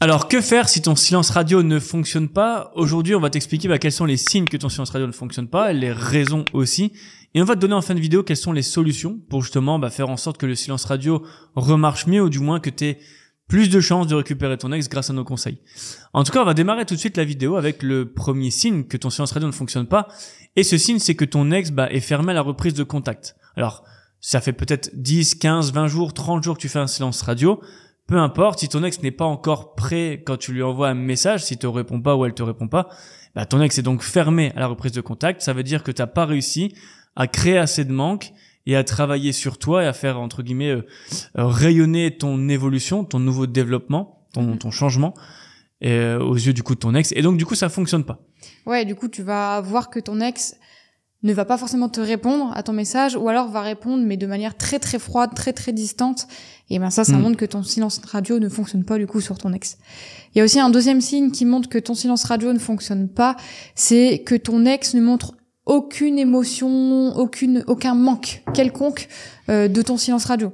Alors, que faire si ton silence radio ne fonctionne pas? Aujourd'hui, on va t'expliquer quels sont les signes que ton silence radio ne fonctionne pas, et les raisons aussi. Et on va te donner en fin de vidéo quelles sont les solutions pour justement faire en sorte que le silence radio remarche mieux, ou du moins que tu aies plus de chances de récupérer ton ex grâce à nos conseils. En tout cas, on va démarrer tout de suite la vidéo avec le premier signe que ton silence radio ne fonctionne pas. Et ce signe, c'est que ton ex est fermé à la reprise de contact. Alors, ça fait peut-être 10, 15, 20 jours, 30 jours que tu fais un silence radio. Peu importe, si ton ex n'est pas encore prêt quand tu lui envoies un message, s'il te répond pas ou elle te répond pas, ton ex est donc fermé à la reprise de contact. Ça veut dire que tu n'as pas réussi à créer assez de manque et à travailler sur toi et à faire, entre guillemets, rayonner ton évolution, ton nouveau développement, ton changement aux yeux du coup de ton ex. Et donc, du coup, ça fonctionne pas. Ouais, du coup, tu vas voir que ton ex ne va pas forcément te répondre à ton message, ou alors va répondre, mais de manière très très froide, très très distante. Et ça montre que ton silence radio ne fonctionne pas du coup sur ton ex. Il y a aussi un deuxième signe qui montre que ton silence radio ne fonctionne pas, c'est que ton ex ne montre aucune émotion, aucun manque quelconque de ton silence radio.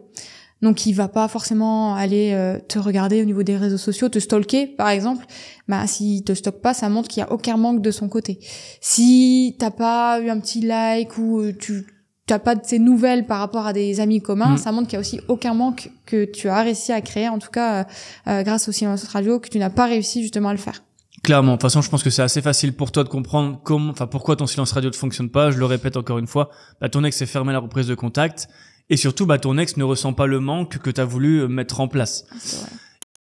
Donc il va pas forcément aller te regarder au niveau des réseaux sociaux, te stalker par exemple. S'il te stocke pas, ça montre qu'il y a aucun manque de son côté. Si t'as pas eu un petit like ou tu t'as pas de ces nouvelles par rapport à des amis communs, ça montre qu'il y a aussi aucun manque que tu as réussi à créer, en tout cas grâce au silence radio, que tu n'as pas réussi justement à le faire. Clairement, de toute façon, je pense que c'est assez facile pour toi de comprendre pourquoi ton silence radio ne fonctionne pas. Je le répète encore une fois, ton ex est fermé à la reprise de contact. Et surtout, ton ex ne ressent pas le manque que tu as voulu mettre en place. C'est vrai.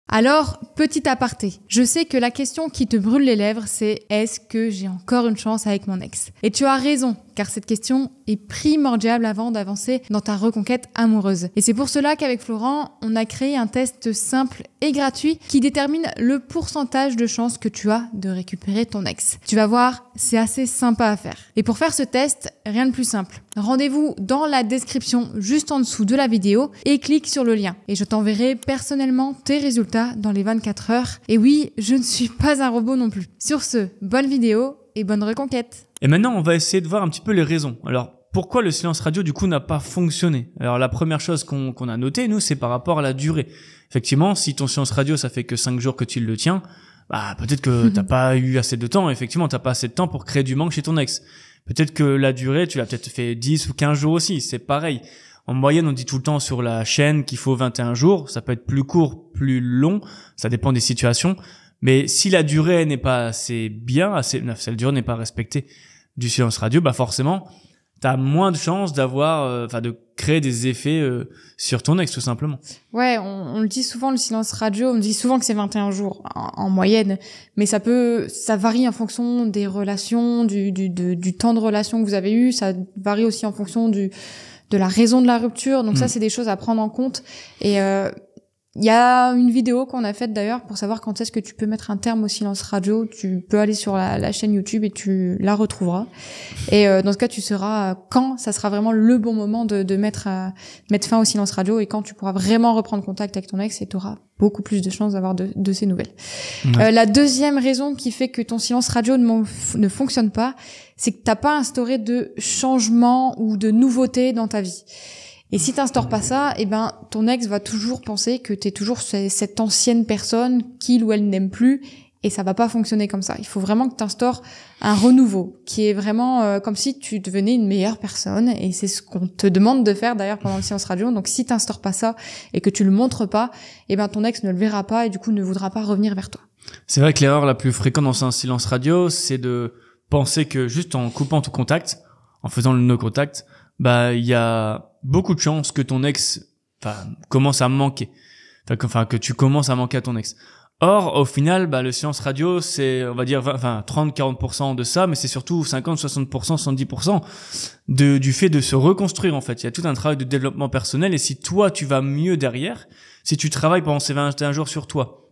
Alors, petit aparté, je sais que la question qui te brûle les lèvres, c'est « Est-ce que j'ai encore une chance avec mon ex ?» Et tu as raison, car cette question est primordiale avant d'avancer dans ta reconquête amoureuse. Et c'est pour cela qu'avec Florent, on a créé un test simple et gratuit qui détermine le pourcentage de chances que tu as de récupérer ton ex. Tu vas voir, c'est assez sympa à faire. Et pour faire ce test, rien de plus simple. Rendez-vous dans la description juste en dessous de la vidéo et clique sur le lien. Et je t'enverrai personnellement tes résultats dans les 24 heures. Et oui, je ne suis pas un robot non plus. Sur ce, bonne vidéo et bonne reconquête. Et maintenant, on va essayer de voir un petit peu les raisons. Alors, pourquoi le silence radio, du coup, n'a pas fonctionné? Alors, la première chose qu'on a notée, nous, c'est par rapport à la durée. Effectivement, si ton silence radio, ça fait que 5 jours que tu le tiens, peut-être que t'as pas eu assez de temps. Effectivement, t'as pas assez de temps pour créer du manque chez ton ex. Peut-être que la durée, tu l'as peut-être fait 10 ou 15 jours aussi. C'est pareil. En moyenne, on dit tout le temps sur la chaîne qu'il faut 21 jours. Ça peut être plus court, plus long. Ça dépend des situations. Mais si la durée n'est pas assez bien, si la durée n'est pas respectée du silence radio, forcément, t'as moins de chances de créer des effets sur ton ex, tout simplement. Ouais, on le dit souvent, le silence radio, on dit souvent que c'est 21 jours en moyenne, mais ça varie en fonction des relations, du temps de relation que vous avez eu, ça varie aussi en fonction de la raison de la rupture, donc ça, c'est des choses à prendre en compte. Et il y a une vidéo qu'on a faite d'ailleurs pour savoir quand est-ce que tu peux mettre un terme au silence radio. Tu peux aller sur la chaîne YouTube et tu la retrouveras. Et dans ce cas, tu sauras quand ça sera vraiment le bon moment de mettre fin au silence radio et quand tu pourras vraiment reprendre contact avec ton ex et tu auras beaucoup plus de chances d'avoir de ces nouvelles. Ouais. La deuxième raison qui fait que ton silence radio ne fonctionne pas, c'est que t'as pas instauré de changement ou de nouveauté dans ta vie. Et si t'instaures pas ça, ton ex va toujours penser que t'es toujours cette ancienne personne qu'il ou elle n'aime plus, et ça va pas fonctionner comme ça. Il faut vraiment que t'instaures un renouveau, qui est vraiment comme si tu devenais une meilleure personne, et c'est ce qu'on te demande de faire d'ailleurs pendant le silence radio. Donc si t'instaures pas ça, et que tu le montres pas, ton ex ne le verra pas, et du coup ne voudra pas revenir vers toi. C'est vrai que l'erreur la plus fréquente dans un silence radio, c'est de penser que juste en coupant tout contact, en faisant le no contact, il y a beaucoup de chances que ton ex commence à manquer. Que tu commences à manquer à ton ex. Or, au final, le silence radio, c'est, on va dire, 30-40% de ça, mais c'est surtout 50-60%, 70% du fait de se reconstruire, en fait. Il y a tout un travail de développement personnel, et si toi, tu vas mieux derrière, si tu travailles pendant ces 21 jours sur toi,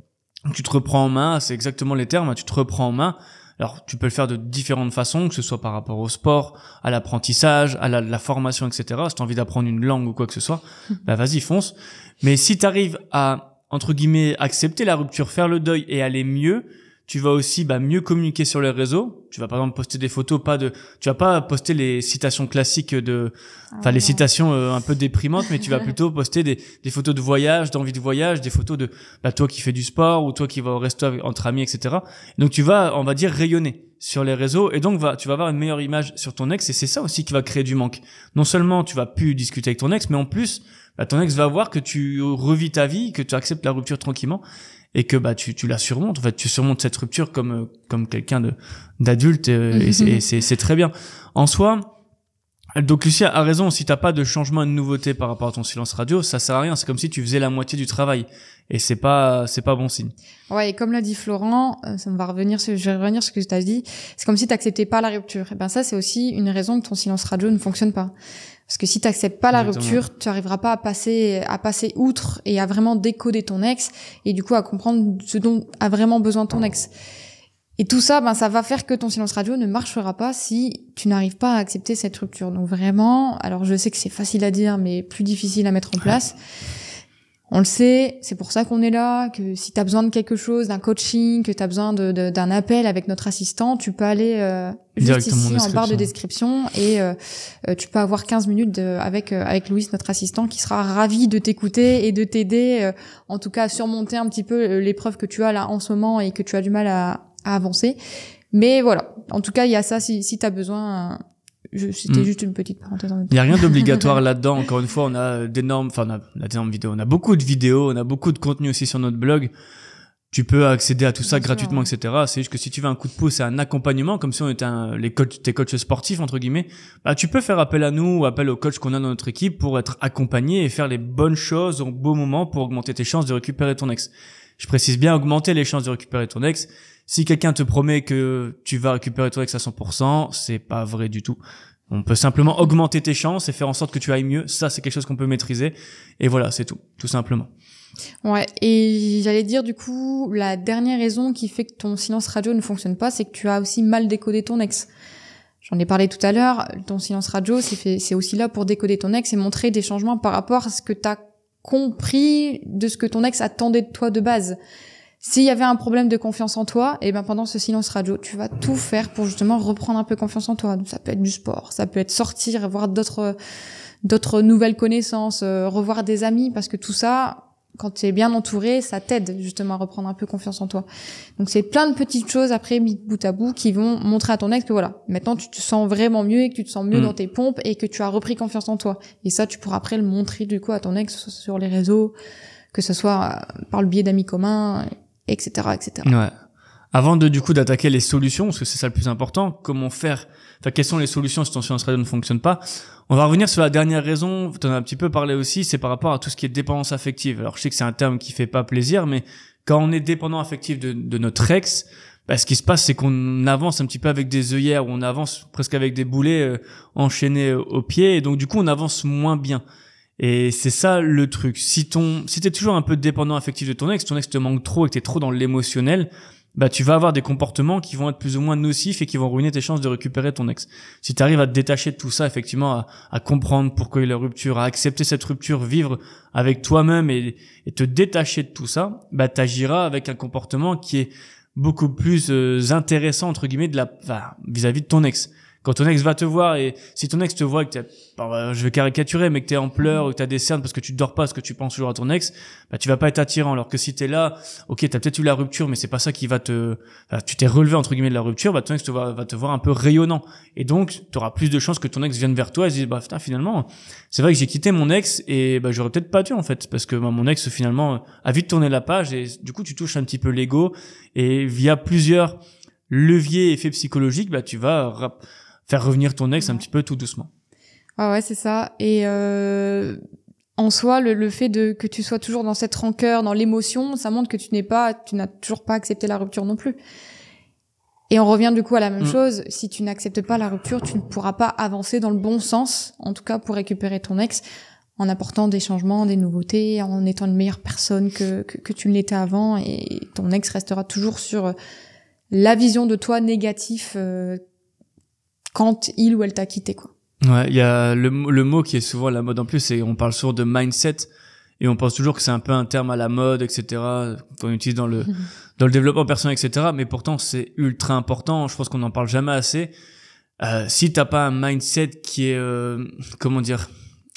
tu te reprends en main, c'est exactement les termes, tu te reprends en main. Alors, tu peux le faire de différentes façons, que ce soit par rapport au sport, à l'apprentissage, à la formation, etc. Si tu as envie d'apprendre une langue ou quoi que ce soit, vas-y, fonce. Mais si tu arrives à, entre guillemets, accepter la rupture, faire le deuil et aller mieux, Tu vas aussi mieux communiquer sur les réseaux. Tu vas par exemple poster des photos, tu vas pas poster les citations classiques les citations un peu déprimantes, mais tu vas plutôt poster des photos de voyage, d'envie de voyage, des photos de toi qui fais du sport ou toi qui vas au resto entre amis, etc. Donc tu vas, on va dire, rayonner sur les réseaux et donc tu vas avoir une meilleure image sur ton ex et c'est ça aussi qui va créer du manque. Non seulement tu vas plus discuter avec ton ex, mais en plus ton ex va voir que tu revis ta vie, que tu acceptes la rupture tranquillement. Et que tu la surmontes, en fait tu surmontes cette rupture comme quelqu'un d'adulte et c'est très bien en soi. Donc Lucie a raison, si t'as pas de changement et de nouveauté par rapport à ton silence radio, ça sert à rien, c'est comme si tu faisais la moitié du travail et c'est pas bon signe. Ouais, et comme l'a dit Florent, je vais revenir sur ce que tu as dit, c'est comme si t'acceptais pas la rupture. Et ça c'est aussi une raison que ton silence radio ne fonctionne pas. Parce que si tu n'acceptes pas la rupture, tu n'arriveras pas à passer outre et à vraiment décoder ton ex et du coup à comprendre ce dont a vraiment besoin ton ex. Et tout ça, ça va faire que ton silence radio ne marchera pas si tu n'arrives pas à accepter cette rupture. Donc vraiment, alors je sais que c'est facile à dire, mais plus difficile à mettre en place. On le sait, c'est pour ça qu'on est là, que si tu as besoin de quelque chose, d'un coaching, que tu as besoin d'un appel avec notre assistant, tu peux aller juste ici en barre de description et tu peux avoir 15 minutes avec Louis, notre assistant, qui sera ravi de t'écouter et de t'aider, en tout cas à surmonter un petit peu l'épreuve que tu as là en ce moment et que tu as du mal à avancer. Mais voilà, en tout cas, il y a ça si tu as besoin... C'était juste une petite parenthèse en même temps. Il y a rien d'obligatoire là-dedans. Encore une fois, on a d'énormes vidéos. On a beaucoup de vidéos, on a beaucoup de contenu aussi sur notre blog. Tu peux accéder à tout ça gratuitement, etc. C'est juste que si tu veux un coup de pouce et un accompagnement, comme si on était tes coachs sportifs, entre guillemets, tu peux faire appel à nous ou appel aux coachs qu'on a dans notre équipe pour être accompagné et faire les bonnes choses au bon moment pour augmenter tes chances de récupérer ton ex. Je précise bien augmenter les chances de récupérer ton ex. Si quelqu'un te promet que tu vas récupérer ton ex à 100%, c'est pas vrai du tout. On peut simplement augmenter tes chances et faire en sorte que tu ailles mieux. Ça, c'est quelque chose qu'on peut maîtriser. Et voilà, c'est tout simplement. Ouais, et j'allais dire du coup, la dernière raison qui fait que ton silence radio ne fonctionne pas, c'est que tu as aussi mal décodé ton ex. J'en ai parlé tout à l'heure, ton silence radio, c'est aussi là pour décoder ton ex et montrer des changements par rapport à ce que tu as compris de ce que ton ex attendait de toi de base. S'il y avait un problème de confiance en toi, pendant ce silence radio, tu vas tout faire pour justement reprendre un peu confiance en toi. Donc, ça peut être du sport, ça peut être sortir, voir d'autres nouvelles connaissances, revoir des amis, parce que tout ça, quand tu es bien entouré, ça t'aide justement à reprendre un peu confiance en toi. Donc c'est plein de petites choses après mis bout à bout qui vont montrer à ton ex que voilà, maintenant tu te sens vraiment mieux et que tu te sens mieux dans tes pompes et que tu as repris confiance en toi. Et ça, tu pourras après le montrer du coup à ton ex sur les réseaux, que ce soit par le biais d'amis communs, etc., etc. Ouais. Avant du coup d'attaquer les solutions, parce que c'est ça le plus important, comment faire, quelles sont les solutions si ton silence radio ne fonctionne pas? On va revenir sur la dernière raison, tu en as un petit peu parlé aussi, c'est par rapport à tout ce qui est dépendance affective. Alors je sais que c'est un terme qui fait pas plaisir, mais quand on est dépendant affectif de notre ex, ce qui se passe, c'est qu'on avance un petit peu avec des œillères, ou on avance presque avec des boulets enchaînés aux pieds, et donc du coup on avance moins bien. Et c'est ça le truc. Si t'es toujours un peu dépendant affectif de ton ex te manque trop et que t'es trop dans l'émotionnel, tu vas avoir des comportements qui vont être plus ou moins nocifs et qui vont ruiner tes chances de récupérer ton ex. Si tu arrives à te détacher de tout ça, effectivement, à comprendre pourquoi il y a la rupture, à accepter cette rupture, vivre avec toi-même et te détacher de tout ça, t'agiras avec un comportement qui est beaucoup plus intéressant, entre guillemets, vis-à-vis de ton ex. Quand ton ex va te voir et si ton ex te voit que je vais caricaturer, mais que t'es en pleurs ou que t'as des cernes parce que tu te dors pas, parce que tu penses toujours à ton ex, tu vas pas être attirant. Alors que si t'es là, ok, t'as peut-être eu la rupture, mais c'est pas ça qui va tu t'es relevé entre guillemets de la rupture, ton ex va te voir un peu rayonnant. Et donc, t'auras plus de chances que ton ex vienne vers toi et se dise, putain, finalement, c'est vrai que j'ai quitté mon ex et j'aurais peut-être pas dû en fait, parce que mon ex finalement a vite tourné la page et du coup tu touches un petit peu l'ego et via plusieurs leviers et effets psychologiques, tu vas faire revenir ton ex un petit peu tout doucement. Ah ouais, c'est ça. Et en soi, le fait que tu sois toujours dans cette rancœur, dans l'émotion, ça montre que tu n'as toujours pas accepté la rupture non plus. Et on revient du coup à la même chose. Si tu n'acceptes pas la rupture, tu ne pourras pas avancer dans le bon sens, en tout cas pour récupérer ton ex, en apportant des changements, des nouveautés, en étant une meilleure personne que tu ne l'étais avant. Et ton ex restera toujours sur la vision de toi négatif quand il ou elle t'a quitté, quoi. Ouais, il y a le mot qui est souvent à la mode en plus, et on parle souvent de mindset. et on pense toujours que c'est un peu un terme à la mode, etc., qu'on utilise dans le développement personnel, etc., mais pourtant c'est ultra important. Je pense qu'on n'en parle jamais assez. Si t'as pas un mindset qui est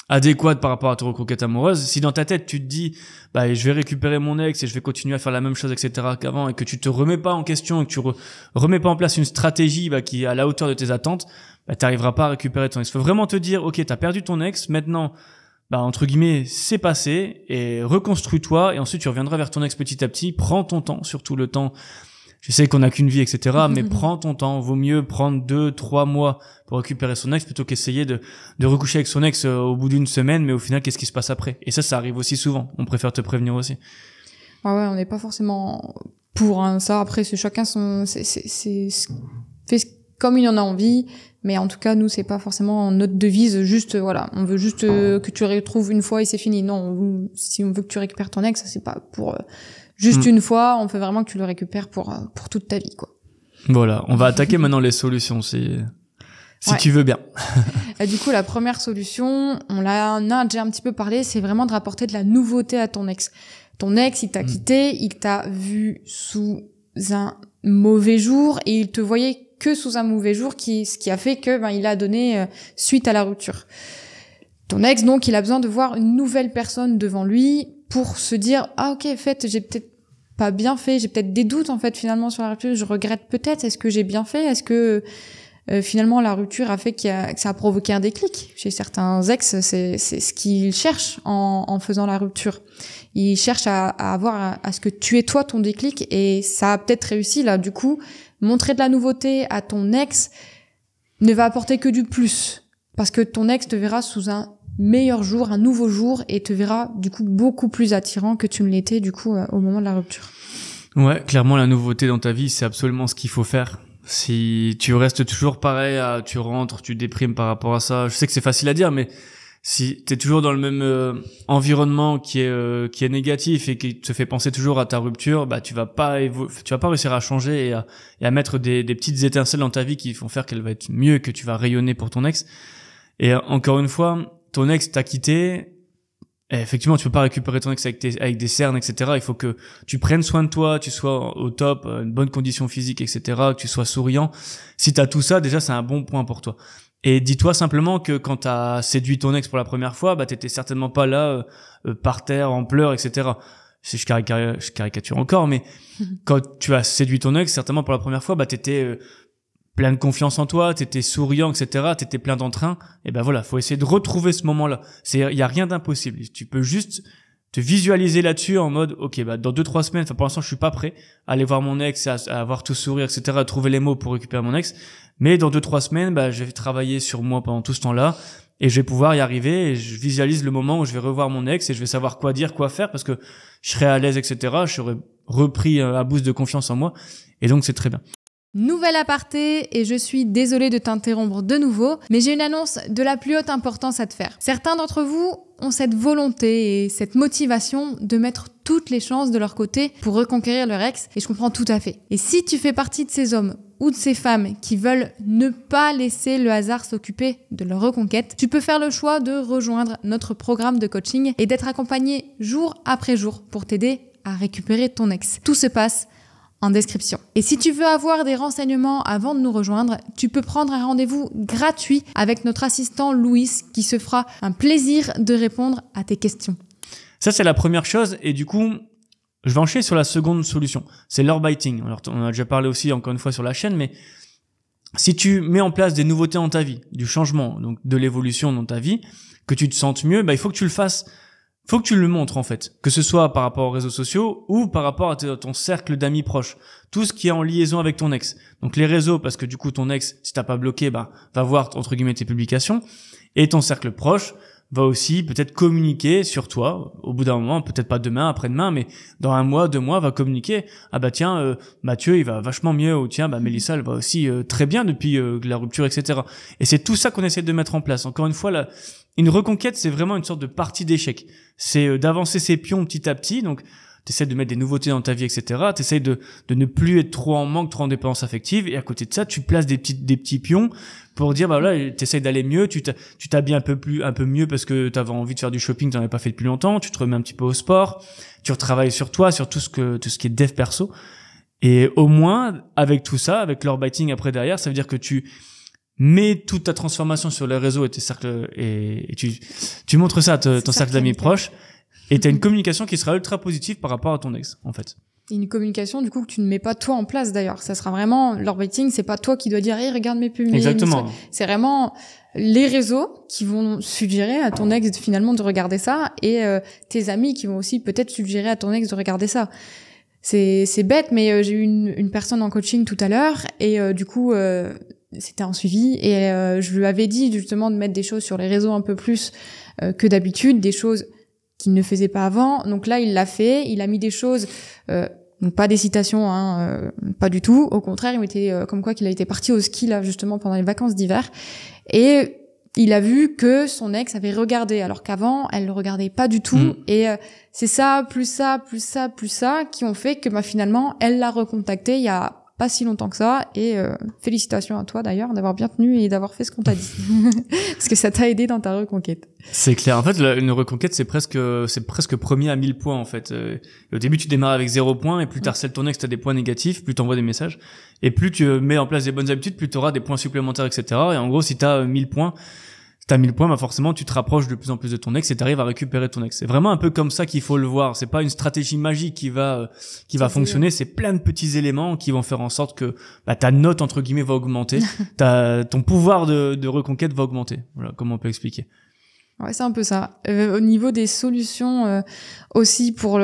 adéquate par rapport à ta reconquête amoureuse, si dans ta tête tu te dis bah je vais récupérer mon ex et je vais continuer à faire la même chose, etc., qu'avant, et que tu te remets pas en question et que tu remets pas en place une stratégie qui est à la hauteur de tes attentes, bah t'arriveras pas à récupérer ton ex. Faut vraiment te dire ok, t'as perdu ton ex, maintenant bah entre guillemets c'est passé, et reconstruis-toi, et ensuite tu reviendras vers ton ex petit à petit. Prends ton temps, surtout le temps. Je sais qu'on n'a qu'une vie, etc., mais prends ton temps. Vaut mieux prendre 2-3 mois pour récupérer son ex plutôt qu'essayer de recoucher avec son ex au bout d'une semaine, mais au final, qu'est-ce qui se passe après? Et ça arrive aussi souvent. On préfère te prévenir aussi. Ouais, on n'est pas forcément pour ça. Après, c'est chacun fait comme il en a envie. Mais en tout cas, nous, c'est pas forcément notre devise. Juste, voilà, on veut juste que tu retrouves une fois et c'est fini. Non, si on veut que tu récupères ton ex, ça c'est pas pour juste une fois. On veut vraiment que tu le récupères pour toute ta vie, quoi. Voilà, on va attaquer maintenant les solutions, si tu veux bien. Et du coup, la première solution, on en a déjà un petit peu parlé, c'est vraiment de rapporter de la nouveauté à ton ex. Ton ex, il t'a quitté, il t'a vu sous un mauvais jour et il te voyait que sous un mauvais jour, ce qui a fait que il a donné suite à la rupture. Ton ex, donc, il a besoin de voir une nouvelle personne devant lui pour se dire ah ok, en fait, j'ai peut-être pas bien fait, j'ai peut-être des doutes en fait finalement sur la rupture, je regrette peut-être, est-ce que j'ai bien fait, est-ce que finalement la rupture a fait que ça a provoqué un déclic chez certains ex. C'est ce qu'ils cherchent en faisant la rupture. Ils cherchent à avoir à ce que tu aies toi ton déclic, et ça a peut-être réussi là. Du coup, montrer de la nouveauté à ton ex ne va apporter que du plus, parce que ton ex te verra sous un meilleur jour, un nouveau jour, et te verra du coup beaucoup plus attirant que tu ne l'étais du coup au moment de la rupture. Ouais, clairement la nouveauté dans ta vie, c'est absolument ce qu'il faut faire. Si tu restes toujours pareil, tu rentres, tu déprimes par rapport à ça, je sais que c'est facile à dire, mais si t'es toujours dans le même environnement qui est négatif et qui te fait penser toujours à ta rupture, bah tu vas pas réussir à changer et à mettre des petites étincelles dans ta vie qui vont faire qu'elle va être mieux, que tu vas rayonner pour ton ex. Et encore une fois, ton ex t'a quitté. Et effectivement, tu peux pas récupérer ton ex avec des cernes, etc. Il faut que tu prennes soin de toi, tu sois au top, une bonne condition physique, etc., que tu sois souriant. Si t'as tout ça, déjà, c'est un bon point pour toi. Et dis-toi simplement que quand t'as séduit ton ex pour la première fois, bah, t'étais certainement pas là, par terre, en pleurs, etc. Si je caricature encore, mais quand tu as séduit ton ex, certainement pour la première fois, bah, t'étais, plein de confiance en toi, t'étais souriant, etc., t'étais plein d'entrain. Et ben voilà, faut essayer de retrouver ce moment-là. Il y a rien d'impossible. Tu peux juste te visualiser là-dessus en mode, ok, bah, dans 2-3 semaines, enfin, pour l'instant, je suis pas prêt à aller voir mon ex, à avoir tout sourire, etc., à trouver les mots pour récupérer mon ex. Mais dans 2-3 semaines, bah, je vais travailler sur moi pendant tout ce temps-là et je vais pouvoir y arriver, et je visualise le moment où je vais revoir mon ex et je vais savoir quoi dire, quoi faire, parce que je serai à l'aise, etc., je serai repris à boost de confiance en moi. Et donc, c'est très bien. Nouvel aparté, et je suis désolée de t'interrompre de nouveau, mais j'ai une annonce de la plus haute importance à te faire. Certains d'entre vous ont cette volonté et cette motivation de mettre toutes les chances de leur côté pour reconquérir leur ex, et je comprends tout à fait. Et si tu fais partie de ces hommes ou de ces femmes qui veulent ne pas laisser le hasard s'occuper de leur reconquête, tu peux faire le choix de rejoindre notre programme de coaching et d'être accompagné jour après jour pour t'aider à récupérer ton ex. Tout se passe en description. Et si tu veux avoir des renseignements avant de nous rejoindre, tu peux prendre un rendez-vous gratuit avec notre assistant Louis, qui se fera un plaisir de répondre à tes questions. Ça, c'est la première chose. Et du coup, je vais enchaîner sur la seconde solution. C'est l'orbiting. Alors, on a déjà parlé aussi encore une fois sur la chaîne, mais si tu mets en place des nouveautés dans ta vie, du changement, donc de l'évolution dans ta vie, que tu te sentes mieux, bah, il faut que tu le fasses. Faut que tu le montres, en fait, que ce soit par rapport aux réseaux sociaux ou par rapport à ton cercle d'amis proches, tout ce qui est en liaison avec ton ex. Donc les réseaux, parce que du coup ton ex, si t'as pas bloqué, bah va voir entre guillemets tes publications, et ton cercle proche va aussi peut-être communiquer sur toi au bout d'un moment, peut-être pas demain, après-demain, mais dans 1 mois, 2 mois, va communiquer. Ah bah tiens, Mathieu il va vachement mieux, ou tiens bah Mélissa elle va aussi très bien depuis la rupture, etc. Et c'est tout ça qu'on essaie de mettre en place. Encore une fois, une reconquête, c'est vraiment une sorte de partie d'échec. C'est d'avancer ses pions petit à petit. Donc t'essaies de mettre des nouveautés dans ta vie, etc. T'essaies de ne plus être trop en manque, trop en dépendance affective. Et à côté de ça, tu places des petits pions pour dire, bah voilà, t'essaies d'aller mieux, tu t'habilles un peu mieux parce que t'avais envie de faire du shopping, t'en avais pas fait depuis longtemps, tu te remets un petit peu au sport, tu retravailles sur toi, sur tout ce qui est dev perso. Et au moins, avec tout ça, avec l'orbiting après derrière, ça veut dire que tu mets toute ta transformation sur les réseaux et tes cercles, et tu montres ça à ton cercle d'amis proches, et t'as une communication qui sera ultra positive par rapport à ton ex, en fait. Une communication, du coup, que tu ne mets pas toi en place, d'ailleurs. Ça sera vraiment, l'orbiting, c'est pas toi qui dois dire, hey, regarde mes pubs. Exactement. C'est vraiment les réseaux qui vont suggérer à ton ex, finalement, de regarder ça, et tes amis qui vont aussi peut-être suggérer à ton ex de regarder ça. C'est bête, mais j'ai eu une personne en coaching tout à l'heure, et du coup, c'était un suivi, et je lui avais dit, justement, de mettre des choses sur les réseaux un peu plus que d'habitude, des choses qu'il ne faisait pas avant. Donc là, il l'a fait. Il a mis des choses, donc pas des citations, pas du tout. Au contraire, il mettait comme quoi qu'il a été parti au ski là justement pendant les vacances d'hiver, et il a vu que son ex avait regardé, alors qu'avant elle le regardait pas du tout. Et c'est ça, plus ça, plus ça, plus ça, qui ont fait que finalement elle l'a recontacté il y a pas si longtemps que ça, et félicitations à toi d'ailleurs d'avoir bien tenu et d'avoir fait ce qu'on t'a dit parce que ça t'a aidé dans ta reconquête. C'est clair. En fait, une reconquête, c'est presque premier à 1000 points, en fait. Au début, tu démarres avec 0 points, et plus t'harcèles ton ex, t'as des points négatifs, plus t'envoies des messages, et plus tu mets en place des bonnes habitudes, plus t'auras des points supplémentaires, etc. Et en gros, si t'as 1000 points, bah forcément tu te rapproches de plus en plus de ton ex et t'arrives à récupérer ton ex. C'est vraiment un peu comme ça qu'il faut le voir. C'est pas une stratégie magique qui va fonctionner. C'est plein de petits éléments qui vont faire en sorte que ta note entre guillemets va augmenter, ton pouvoir de reconquête va augmenter. Voilà comment on peut expliquer. Ouais, c'est un peu ça. Au niveau des solutions aussi pour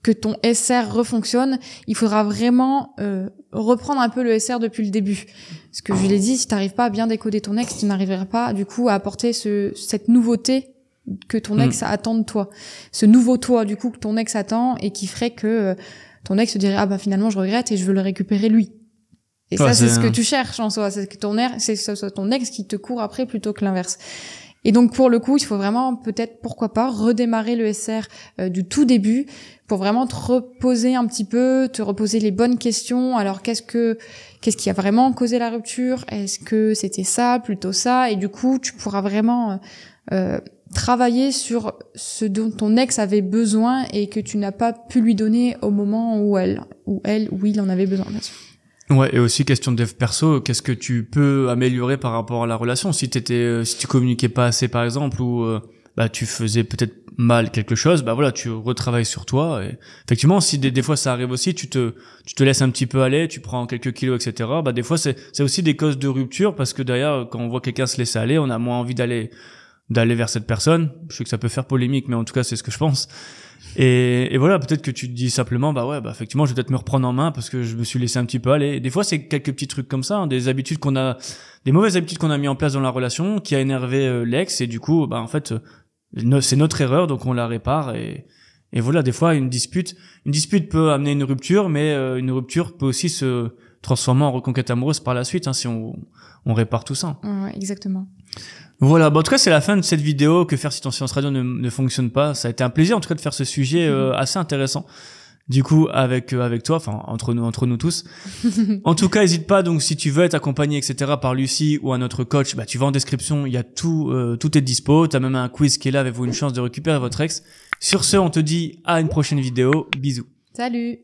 que ton SR refonctionne, il faudra vraiment reprendre un peu le SR depuis le début. Parce que je l'ai dit, si t'arrives pas à bien décoder ton ex, tu n'arriveras pas du coup à apporter cette nouveauté que ton ex attend de toi. Ce nouveau toi du coup que ton ex attend, et qui ferait que ton ex se dirait finalement je regrette et je veux le récupérer lui. Et ça c'est ce que tu cherches en soi, c'est que ce soit ton ex qui te court après plutôt que l'inverse. Et donc pour le coup, il faut vraiment peut-être, pourquoi pas, redémarrer le SR du tout début pour vraiment te reposer un petit peu, te reposer les bonnes questions. Alors qu'est-ce qui a vraiment causé la rupture? Est-ce que c'était ça, plutôt ça? Et du coup, tu pourras vraiment travailler sur ce dont ton ex avait besoin et que tu n'as pas pu lui donner au moment où il en avait besoin, bien sûr. Ouais, et aussi question de dev perso, qu'est-ce que tu peux améliorer par rapport à la relation? Si tu communiquais pas assez par exemple, ou tu faisais peut-être mal quelque chose, voilà, tu retravailles sur toi. Et effectivement, si des fois ça arrive aussi, tu te laisses un petit peu aller, tu prends quelques kilos, etc. Des fois c'est aussi des causes de rupture, parce que derrière, quand on voit quelqu'un se laisser aller, on a moins envie d'aller vers cette personne. Je sais que ça peut faire polémique, mais en tout cas c'est ce que je pense. Et voilà, peut-être que tu te dis simplement, effectivement, je vais peut-être me reprendre en main parce que je me suis laissé un petit peu aller. Et des fois, c'est quelques petits trucs comme ça, des mauvaises habitudes qu'on a mis en place dans la relation, qui a énervé l'ex, et du coup, en fait, c'est notre erreur, donc on la répare. Et voilà, des fois, une dispute peut amener une rupture, mais une rupture peut aussi se transformer en reconquête amoureuse par la suite, si on répare tout ça. Ouais, exactement. Voilà, en tout cas c'est la fin de cette vidéo. Que faire si ton silence radio ne fonctionne pas. Ça a été un plaisir en tout cas de faire ce sujet assez intéressant. Du coup avec toi, enfin entre nous tous. En tout cas, n'hésite pas, donc si tu veux être accompagné etc. par Lucie ou un autre coach, tu vas en description, il y a tout est dispo. T'as même un quiz qui est là avec vous, une chance de récupérer votre ex. Sur ce, on te dit à une prochaine vidéo. Bisous. Salut.